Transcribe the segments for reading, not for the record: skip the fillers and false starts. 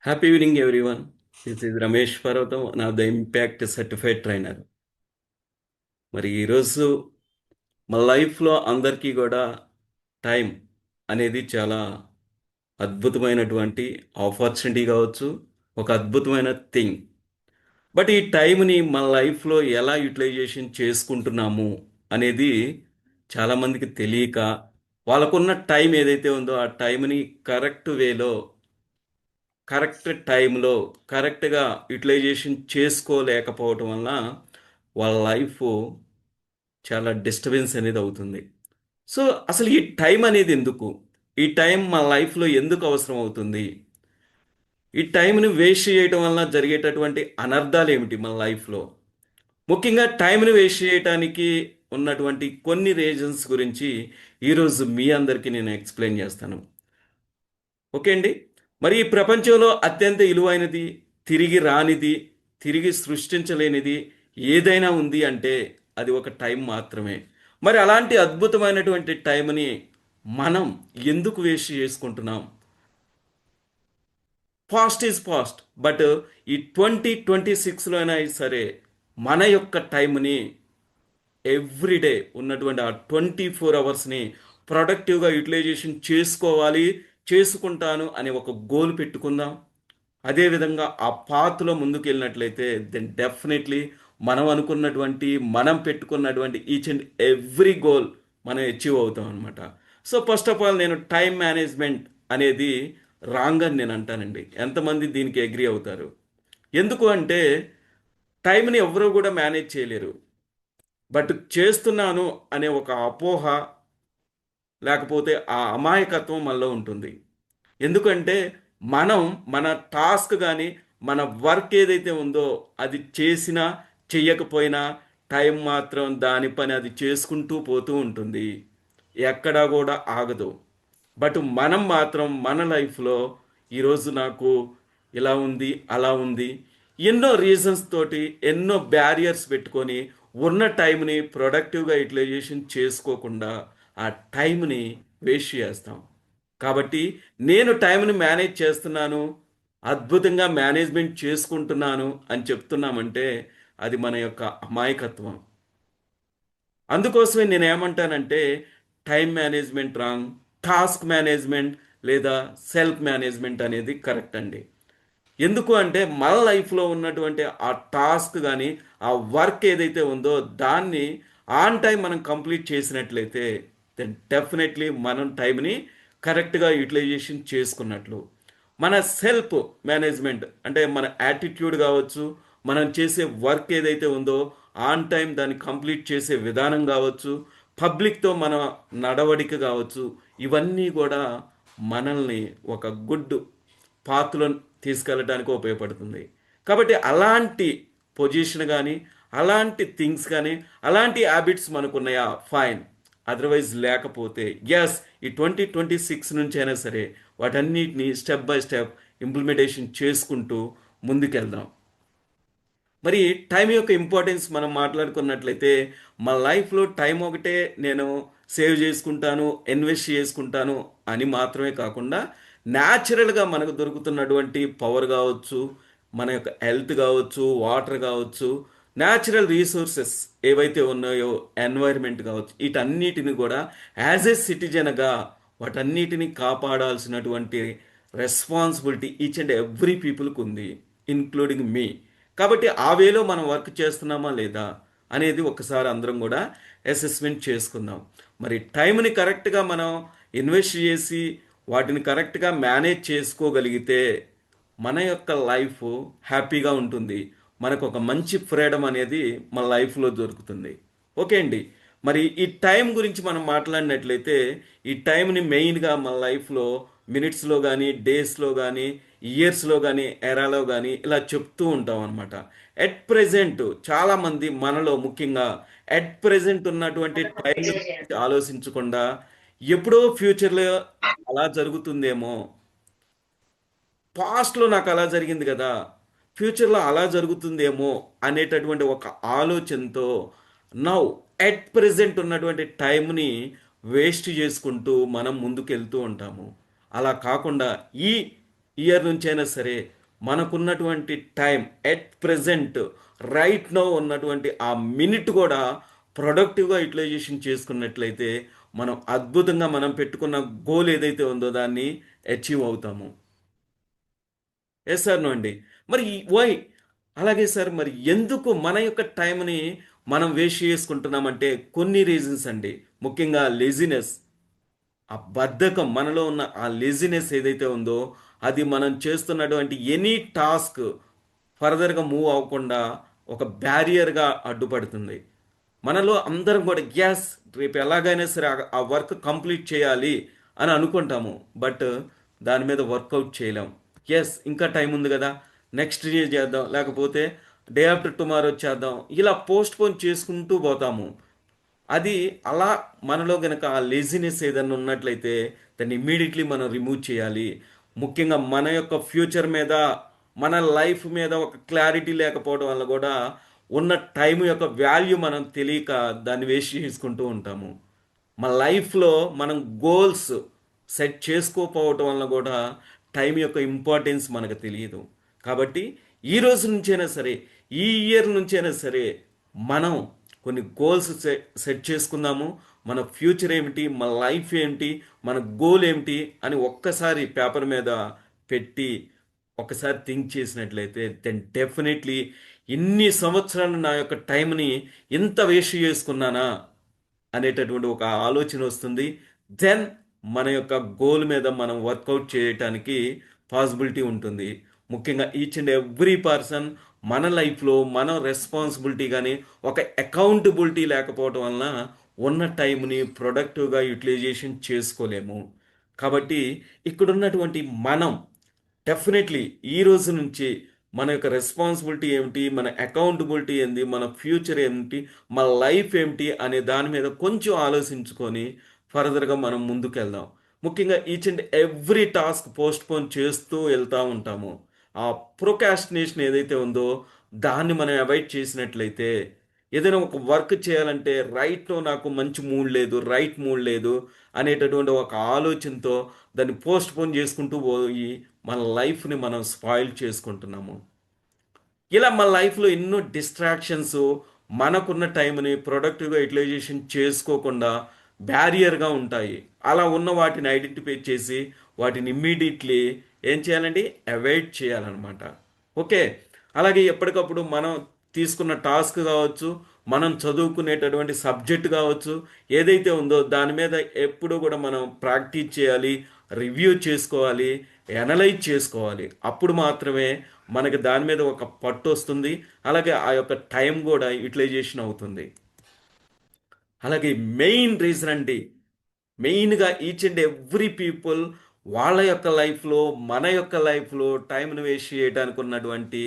Happy evening, everyone. This is Ramesh Parvatam, one of the Impact Certified Trainer. మరి ఈరోజు మా లైఫ్లో అందరికీ కూడా టైం అనేది చాలా అద్భుతమైనటువంటి ఆపర్చునిటీ కావచ్చు, ఒక అద్భుతమైన థింగ్. బట్ ఈ టైంని మన లైఫ్లో ఎలా యూటిలైజేషన్ చేసుకుంటున్నాము అనేది చాలామందికి తెలియక వాళ్ళకున్న టైం ఏదైతే ఉందో ఆ టైంని కరెక్ట్ వేలో కరెక్ట్ టైంలో కరెక్ట్గా యూటిలైజేషన్ చేసుకోలేకపోవటం వలన వాళ్ళ లైఫ్ చాలా డిస్టర్బెన్స్ అనేది అవుతుంది. సో అసలు ఈ టైం అనేది ఎందుకు? ఈ టైం మన లైఫ్లో ఎందుకు అవసరం అవుతుంది? ఈ టైంని వేస్ట్ చేయటం వలన జరిగేటటువంటి అనర్థాలు ఏమిటి మన లైఫ్లో? ముఖ్యంగా టైంని వేస్ట్ చేయటానికి ఉన్నటువంటి కొన్ని రీజన్స్ గురించి ఈరోజు మీ అందరికీ నేను ఎక్స్ప్లెయిన్ చేస్తాను. ఓకే అండి. మరి ఈ ప్రపంచంలో అత్యంత విలువైనది, తిరిగి రానిది, తిరిగి సృష్టించలేనిది ఏదైనా ఉంది అంటే అది ఒక టైం మాత్రమే. మరి అలాంటి అద్భుతమైనటువంటి టైంని మనం ఎందుకు వేస్ట్ చేసుకుంటున్నాం? ఫాస్ట్ ఈజ్ ఫాస్ట్, బట్ ఈ 2026లో అయినా సరే మన యొక్క టైంని ఎవ్రీడే ఉన్నటువంటి ఆ 24 అవర్స్ని ప్రొడక్టివ్గా యూటిలైజేషన్ చేసుకోవాలి, చేసుకుంటాను అనే ఒక గోల్ పెట్టుకుందాం. అదేవిధంగా ఆ పాత్లో ముందుకు వెళ్ళినట్లయితే దెన్ డెఫినెట్లీ మనం అనుకున్నటువంటి మనం పెట్టుకున్నటువంటి ఈచ్ అండ్ ఎవ్రీ గోల్ మనం అచీవ్ అవుతాం అనమాట. సో ఫస్ట్ ఆఫ్ ఆల్ నేను టైం మేనేజ్మెంట్ అనేది రాంగ్ అని నేను అంటానండి. ఎంతమంది దీనికి అగ్రి అవుతారు? ఎందుకు అంటే టైంని ఎవరు కూడా మేనేజ్ చేయలేరు. బట్ చేస్తున్నాను అనే ఒక అపోహ లేకపోతే ఆ అమాయకత్వం మనలో ఉంటుంది. ఎందుకంటే మనం మన టాస్క్ కానీ మన వర్క్ ఏదైతే ఉందో అది చేసినా చెయ్యకపోయినా టైం మాత్రం దాని పని అది చేసుకుంటూ పోతూ ఉంటుంది, ఎక్కడా కూడా ఆగదు. బట్ మనం మాత్రం మన లైఫ్లో ఈరోజు నాకు ఇలా ఉంది అలా ఉంది ఎన్నో రీజన్స్ తోటి ఎన్నో బ్యారియర్స్ పెట్టుకొని ఉన్న టైంని ప్రొడక్టివ్గా యూటిలైజేషన్ చేసుకోకుండా ఆ టైంని వేస్ట్ చేస్తాం. కాబట్టి నేను టైంని మేనేజ్ చేస్తున్నాను, అద్భుతంగా మేనేజ్మెంట్ చేసుకుంటున్నాను అని చెప్తున్నామంటే అది మన యొక్క అమాయకత్వం. అందుకోసమే నేను ఏమంటానంటే time management wrong, task management లేదా సెల్ఫ్ మేనేజ్మెంట్ అనేది కరెక్ట్ అండి. ఎందుకు అంటే మన లైఫ్లో ఉన్నటువంటి ఆ టాస్క్ కానీ ఆ వర్క్ ఏదైతే ఉందో దాన్ని ఆన్ టైం మనం కంప్లీట్ చేసినట్లయితే దెన్ డెఫినెట్లీ మనం టైంని కరెక్ట్గా యూటిలైజేషన్ చేసుకున్నట్లు. మన సెల్ఫ్ మేనేజ్మెంట్ అంటే మన యాటిట్యూడ్ కావచ్చు, మనం చేసే వర్క్ ఏదైతే ఉందో ఆన్ టైం దాన్ని కంప్లీట్ చేసే విధానం కావచ్చు, పబ్లిక్తో మన నడవడిక కావచ్చు, ఇవన్నీ కూడా మనల్ని ఒక గుడ్ పాత్రలో తీసుకెళ్ళడానికి ఉపయోగపడుతుంది. కాబట్టి అలాంటి పొజిషన్ కానీ అలాంటి థింగ్స్ కానీ అలాంటి హ్యాబిట్స్ మనకున్నాయా ఫైన్, అదర్వైజ్ లేకపోతే ఎస్ ఈ 2026 నుంచి అయినా సరే వాటన్నిటిని స్టెప్ బై స్టెప్ ఇంప్లిమెంటేషన్ చేసుకుంటూ ముందుకెళ్దాం. మరి టైం యొక్క ఇంపార్టెన్స్ మనం మాట్లాడుకున్నట్లయితే మా లైఫ్లో టైం ఒకటే నేను సేవ్ చేసుకుంటాను, ఇన్వెస్ట్ చేసుకుంటాను అని మాత్రమే కాకుండా న్యాచురల్గా మనకు దొరుకుతున్నటువంటి పవర్ కావచ్చు, మన యొక్క హెల్త్ కావచ్చు, వాటర్ కావచ్చు, న్యాచురల్ రీసోర్సెస్ ఏవైతే ఉన్నాయో, ఎన్వైర్న్మెంట్ కావచ్చు, వీటన్నిటిని కూడా యాజ్ ఏ సిటిజన్గా వాటన్నిటిని కాపాడాల్సినటువంటి రెస్పాన్సిబిలిటీ ఈచ్ అండ్ ఎవ్రీ పీపుల్కి ఉంది, ఇన్క్లూడింగ్ మీ. కాబట్టి ఆ వేలో మనం వర్క్ చేస్తున్నామా లేదా అనేది ఒకసారి అందరం కూడా అసెస్మెంట్ చేసుకుందాం. మరి టైంని కరెక్ట్గా మనం ఇన్వెస్ట్ చేసి వాటిని కరెక్ట్గా మేనేజ్ చేసుకోగలిగితే మన యొక్క లైఫ్ హ్యాపీగా ఉంటుంది, మనకు ఒక మంచి ఫ్రీడమ్ అనేది మన లైఫ్లో దొరుకుతుంది. ఓకే అండి. మరి ఈ టైం గురించి మనం మాట్లాడినట్లయితే ఈ టైంని మెయిన్గా మన లైఫ్లో మినిట్స్లో కానీ డేస్లో కానీ ఇయర్స్లో కానీ ఎరాలో కానీ ఇలా చెప్తూ ఉంటాం అనమాట. ఎట్ ప్రెజెంట్ చాలామంది మనలో ముఖ్యంగా ఎట్ ప్రెజెంట్ ఉన్నటువంటి టైం గురించి ఆలోచించకుండా ఎప్పుడో ఫ్యూచర్లో అలా జరుగుతుందేమో, పాస్ట్లో నాకు అలా జరిగింది కదా, ఫ్యూచర్లో అలా జరుగుతుందేమో అనేటటువంటి ఒక ఆలోచనతో నౌ ఎట్ ప్రెజెంట్ ఉన్నటువంటి టైంని వేస్ట్ చేసుకుంటూ మనం ముందుకెళ్తూ ఉంటాము. అలా కాకుండా ఈ ఇయర్ నుంచి అయినా సరే మనకున్నటువంటి time at present right now ఉన్నటువంటి ఆ మినిట్ కూడా ప్రొడక్టివ్గా యూటిలైజేషన్ చేసుకున్నట్లయితే మనం అద్భుతంగా మనం పెట్టుకున్న గోల్ ఏదైతే ఉందో దాన్ని అచీవ్ అవుతాము. ఎస్ సార్ నో అండి. మరి వై అలాగే సార్, మరి ఎందుకు మన యొక్క టైంని మనం వేస్ట్ చేసుకుంటున్నామంటే కొన్ని రీజన్స్ అండి. ముఖ్యంగా లేజినెస్, ఆ బద్ధకం, మనలో ఉన్న ఆ లేజినెస్ ఏదైతే ఉందో అది మనం చేస్తున్నటువంటి ఎనీ టాస్క్ ఫర్దర్గా మూవ్ అవ్వకుండా ఒక బ్యారియర్గా అడ్డుపడుతుంది. మనలో అందరం కూడా గ్యాస్ రేపు ఎలాగైనా సరే ఆ వర్క్ కంప్లీట్ చేయాలి అని అనుకుంటాము. బట్ దాని మీద వర్కౌట్ చేయలేం. ఎస్, ఇంకా టైం ఉంది కదా, నెక్స్ట్ డే చేద్దాం, లేకపోతే డే ఆఫ్టర్ టుమారో చేద్దాం, ఇలా పోస్ట్ పోన్ చేసుకుంటూ పోతాము. అది అలా మనలో గనక ఆ లేజినెస్ ఏదైనా ఉన్నట్లయితే దాన్ని ఇమ్మీడియట్లీ మనం రిమూవ్ చేయాలి. ముఖ్యంగా మన యొక్క ఫ్యూచర్ మీద, మన లైఫ్ మీద ఒక క్లారిటీ లేకపోవడం వల్ల కూడా ఉన్న టైం యొక్క వాల్యూ మనం తెలియక దాన్ని వేస్ట్ చేసుకుంటూ ఉంటాము. మన లైఫ్లో మనం గోల్స్ సెట్ చేసుకోకపోవటం వల్ల కూడా టైం యొక్క ఇంపార్టెన్స్ మనకు తెలియదు. కాబట్టి ఈ రోజు నుంచైనా సరే, ఈ ఇయర్ నుంచైనా సరే మనం కొన్ని గోల్స్ సెట్ చేసుకుందాము. మన ఫ్యూచర్ ఏమిటి, మన లైఫ్ ఏంటి, మన గోల్ ఏమిటి అని ఒక్కసారి పేపర్ మీద పెట్టి ఒకసారి థింక్ చేసినట్లయితే దెన్ డెఫినెట్లీ ఇన్ని సంవత్సరాలు నా యొక్క టైంని ఇంత వేస్ట్ చేసుకున్నానా అనేటటువంటి ఒక ఆలోచన వస్తుంది. దెన్ మన యొక్క గోల్ మీద మనం వర్కౌట్ చేయటానికి పాసిబిలిటీ ఉంటుంది. ముఖ్యంగా ఈచ్ అండ్ ఎవ్రీ పర్సన్ మన లైఫ్లో మనం రెస్పాన్సిబిలిటీ కానీ ఒక అకౌంటబిలిటీ లేకపోవడం వలన ఉన్న టైంని ప్రొడక్టివ్గా యూటిలైజేషన్ చేసుకోలేము. కాబట్టి ఇక్కడ ఉన్నటువంటి మనం డెఫినెట్లీ ఈ రోజు నుంచి మన యొక్క రెస్పాన్సిబిలిటీ ఏమిటి, మన అకౌంటబిలిటీ ఏంటి, మన ఫ్యూచర్ ఏమిటి, మన లైఫ్ ఏమిటి అనే దాని మీద కొంచెం ఆలోచించుకొని ఫర్దర్గా మనం ముందుకెళ్దాం. ముఖ్యంగా each and every task post phone చేస్తూ వెళ్తూ ఉంటాము. ఆ ప్రొకాస్టినేషన్ ఏదైతే ఉందో దాన్ని మనం అవాయిడ్ చేసినట్లయితే, ఏదైనా ఒక వర్క్ చేయాలంటే రైట్లో నాకు మంచి మూడ్ లేదు, రైట్ మూడ్ లేదు అనేటటువంటి ఒక ఆలోచనతో దాన్ని పోస్ట్ పోన్ చేసుకుంటూ పోయి మన లైఫ్ని మనం స్పాయిల్ చేసుకుంటున్నాము. ఇలా మన లైఫ్లో ఎన్నో డిస్ట్రాక్షన్స్ మనకున్న టైంని ప్రొడక్టివ్గా యూటిలైజేషన్ చేసుకోకుండా బ్యారియర్గా ఉంటాయి. అలా ఉన్న వాటిని ఐడెంటిఫై చేసి వాటిని ఇమ్మీడియట్లీ ఏం చేయాలండి, అవాయిడ్ చేయాలన్నమాట. ఓకే. అలాగే ఎప్పటికప్పుడు మనం తీసుకున్న టాస్క్ కావచ్చు, మనం చదువుకునేటటువంటి సబ్జెక్ట్ కావచ్చు, ఏదైతే ఉందో దాని మీద ఎప్పుడు కూడా మనం ప్రాక్టీస్ చేయాలి, రివ్యూ చేసుకోవాలి, ఎనలైజ్ చేసుకోవాలి. అప్పుడు మాత్రమే మనకి దాని మీద ఒక పట్టు వస్తుంది. అలాగే ఆ యొక్క టైం కూడా యూటిలైజేషన్ అవుతుంది. అలాగే మెయిన్ రీజన్ అండి, మెయిన్గా ఈచ్ అండ్ ఎవ్రీ పీపుల్ వాళ్ళ యొక్క లైఫ్లో, మన యొక్క లైఫ్లో టైంను వేస్ట్ చేయడానికి ఉన్నటువంటి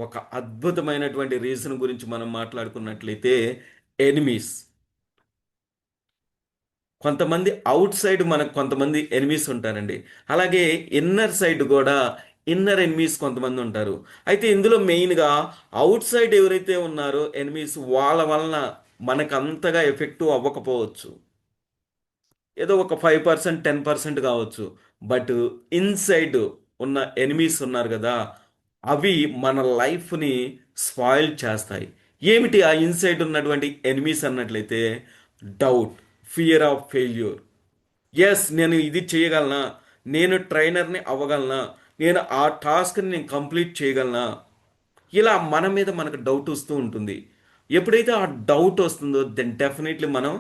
ఒక అద్భుతమైనటువంటి రీజన్ గురించి మనం మాట్లాడుకున్నట్లయితే ఎనిమీస్. కొంతమంది అవుట్ సైడ్ మనకు కొంతమంది ఎనిమీస్ ఉంటారండి. అలాగే ఇన్నర్ సైడ్ కూడా ఇన్నర్ ఎనిమీస్ కొంతమంది ఉంటారు. అయితే ఇందులో మెయిన్గా అవుట్ సైడ్ ఎవరైతే ఉన్నారో ఎనిమీస్, వాళ్ళ వలన మనకు అంతగా ఎఫెక్టివ్ అవ్వకపోవచ్చు. ఏదో ఒక 5% 10% కావచ్చు. బట్ ఇన్సైడ్ ఉన్న ఎనిమీస్ ఉన్నారు కదా, అవి మన లైఫ్ని స్పాయిల్ చేస్తాయి. ఏమిటి ఆ ఇన్సైడ్ ఉన్నటువంటి ఎనిమీస్ అన్నట్లయితే doubt, fear of failure. Yes, నేను ఇది చేయగలనా, నేను ట్రైనర్ని అవ్వగలనా, నేను ఆ టాస్క్ని నేను కంప్లీట్ చేయగలనా, ఇలా మన మీద మనకు డౌట్ వస్తూ ఉంటుంది. ఎప్పుడైతే ఆ డౌట్ వస్తుందో దెన్ డెఫినెట్లీ మనం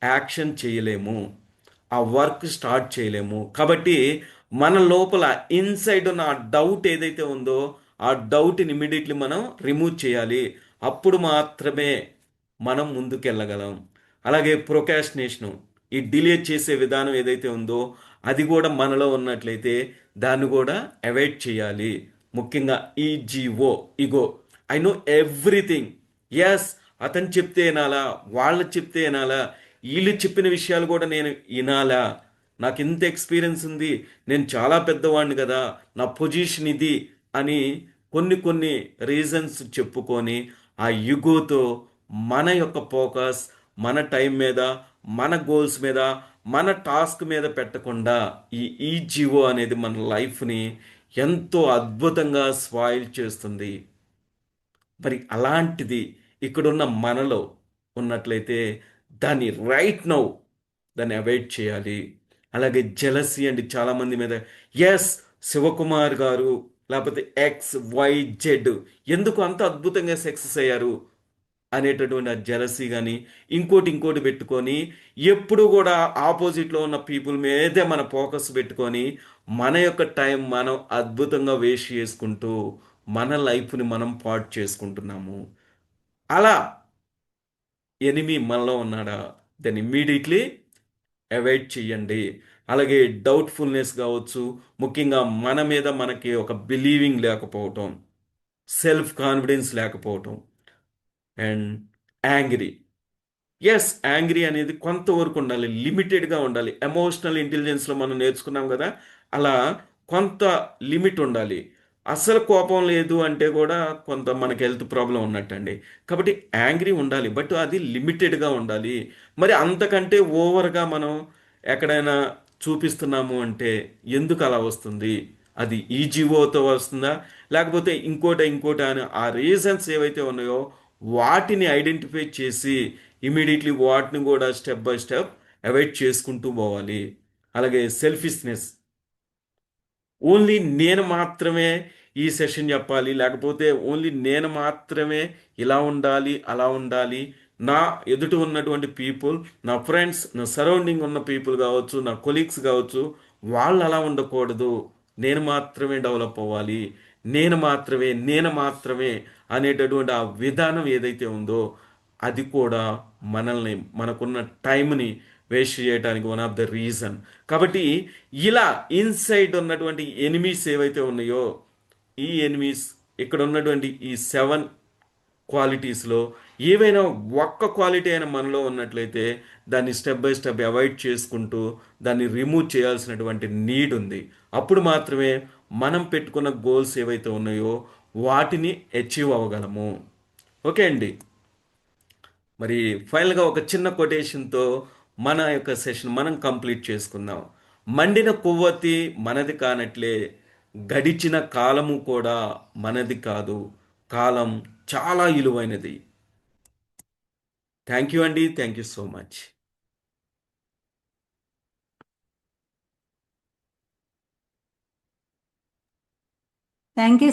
యాక్షన్ చేయలేము, ఆ వర్క్ స్టార్ట్ చేయలేము. కాబట్టి మన లోపల ఇన్సైడ్ ఉన్న ఆ డౌట్ ఏదైతే ఉందో ఆ డౌట్ని ఇమీడియట్లీ మనం రిమూవ్ చేయాలి. అప్పుడు మాత్రమే మనం ముందుకెళ్ళగలం. అలాగే ప్రొకాస్టినేషను, ఈ డిలే చేసే విధానం ఏదైతే ఉందో అది కూడా మనలో ఉన్నట్లయితే దాన్ని కూడా అవాయిడ్ చేయాలి. ముఖ్యంగా ఈజీఓ, ఇగో, ఐ నో ఎవ్రీథింగ్. ఎస్, అతను చెప్తే వినాలా, వాళ్ళు చెప్తే వినాలా, వీళ్ళు చెప్పిన విషయాలు కూడా నేను వినాలా, నాకు ఇంత ఎక్స్పీరియన్స్ ఉంది, నేను చాలా పెద్దవాడిని కదా, నా పొజిషన్ ఇది అని కొన్ని కొన్ని రీజన్స్ చెప్పుకొని ఆ యుగోతో మన యొక్క ఫోకస్ మన టైం మీద, మన గోల్స్ మీద, మన టాస్క్ మీద పెట్టకుండా ఈ ఈజీఓ అనేది మన లైఫ్ని ఎంతో అద్భుతంగా స్పాయిల్ చేస్తుంది. మరి అలాంటిది ఇక్కడున్న మనలో ఉన్నట్లయితే దాన్ని రైట్ నౌ దాన్ని అవాయిడ్ చేయాలి. అలాగే జెలసీ అండి చాలామంది మీద. ఎస్, శివకుమార్ గారు లేకపోతే ఎక్స్ వై జెడ్ ఎందుకు అంత అద్భుతంగా సక్సెస్ అయ్యారు అనేటటువంటి ఆ జెలసీ కానీ ఇంకోటి ఇంకోటి పెట్టుకొని ఎప్పుడు కూడా ఆపోజిట్లో ఉన్న పీపుల్ మీదే మన ఫోకస్ పెట్టుకొని మన యొక్క టైం మనం అద్భుతంగా వేస్ట్ చేసుకుంటూ మన లైఫ్ని మనం పాడు చేసుకుంటున్నాము. అలా ఎనిమి మనలో ఉన్నాడా, దాన్ని ఇమ్మీడియట్లీ అవాయిడ్ చేయండి. అలాగే డౌట్ఫుల్నెస్ కావచ్చు, ముఖ్యంగా మన మీద మనకి ఒక బిలీవింగ్ లేకపోవటం, సెల్ఫ్ కాన్ఫిడెన్స్ లేకపోవటం, అండ్ యాంగ్రీ. ఎస్, యాంగ్రీ అనేది కొంతవరకు ఉండాలి, లిమిటెడ్గా ఉండాలి. ఎమోషనల్ ఇంటెలిజెన్స్లో మనం నేర్చుకున్నాం కదా, అలా కొంత లిమిట్ ఉండాలి. అస్సలు కోపం లేదు అంటే కూడా కొంత మనకి హెల్త్ ప్రాబ్లం ఉన్నట్టండి. కాబట్టి యాంగ్రీ ఉండాలి, బట్ అది లిమిటెడ్గా ఉండాలి. మరి అంతకంటే ఓవర్గా మనం ఎక్కడైనా చూపిస్తున్నాము అంటే ఎందుకు అలా వస్తుంది? అది ఈజీఓతో వస్తుందా, లేకపోతే ఇంకోటి అని ఆ రీజన్స్ ఏవైతే ఉన్నాయో వాటిని ఐడెంటిఫై చేసి ఇమీడియట్లీ వాటిని కూడా స్టెప్ బై స్టెప్ అవాయిడ్ చేసుకుంటూ పోవాలి. అలాగే సెల్ఫిష్నెస్, ఓన్లీ నేను మాత్రమే ఈ సెషన్ చెప్పాలి, లేకపోతే ఓన్లీ నేను మాత్రమే ఇలా ఉండాలి అలా ఉండాలి, నా ఎదుట ఉన్నటువంటి పీపుల్, నా ఫ్రెండ్స్, నా సరౌండింగ్ ఉన్న పీపుల్ కావచ్చు, నా కొలీగ్స్ కావచ్చు, వాళ్ళు అలా ఉండకూడదు, నేను మాత్రమే డెవలప్ అవ్వాలి, నేను మాత్రమే అనేటటువంటి ఆ విధానం ఏదైతే ఉందో అది కూడా మనల్ని, మనకున్న టైంని వేస్ట్ చేయడానికి వన్ ఆఫ్ ద రీజన్. కాబట్టి ఇలా ఇన్సైడ్ ఉన్నటువంటి ఎనిమీస్ ఏవైతే ఉన్నాయో ఈ ఎనిమీస్, ఇక్కడ ఉన్నటువంటి ఈ 7 క్వాలిటీస్లో ఏవైనా ఒక్క క్వాలిటీ అయినా మనలో ఉన్నట్లయితే దాన్ని స్టెప్ బై స్టెప్ అవాయిడ్ చేసుకుంటూ దాన్ని రిమూవ్ చేయాల్సినటువంటి నీడ్ ఉంది. అప్పుడు మాత్రమే మనం పెట్టుకున్న గోల్స్ ఏవైతే ఉన్నాయో వాటిని అచీవ్ అవ్వగలము. ఓకే అండి. మరి ఫైనల్గా ఒక చిన్న కొటేషన్తో మన యొక్క సెషన్ మనం కంప్లీట్ చేసుకుందాం. మండిన కొవ్వొత్తి మనది కానట్లే గడిచిన కాలము కూడా మనది కాదు, కాలం చాలా విలువైనది. థ్యాంక్ యూ అండి, thank you so much. Thank you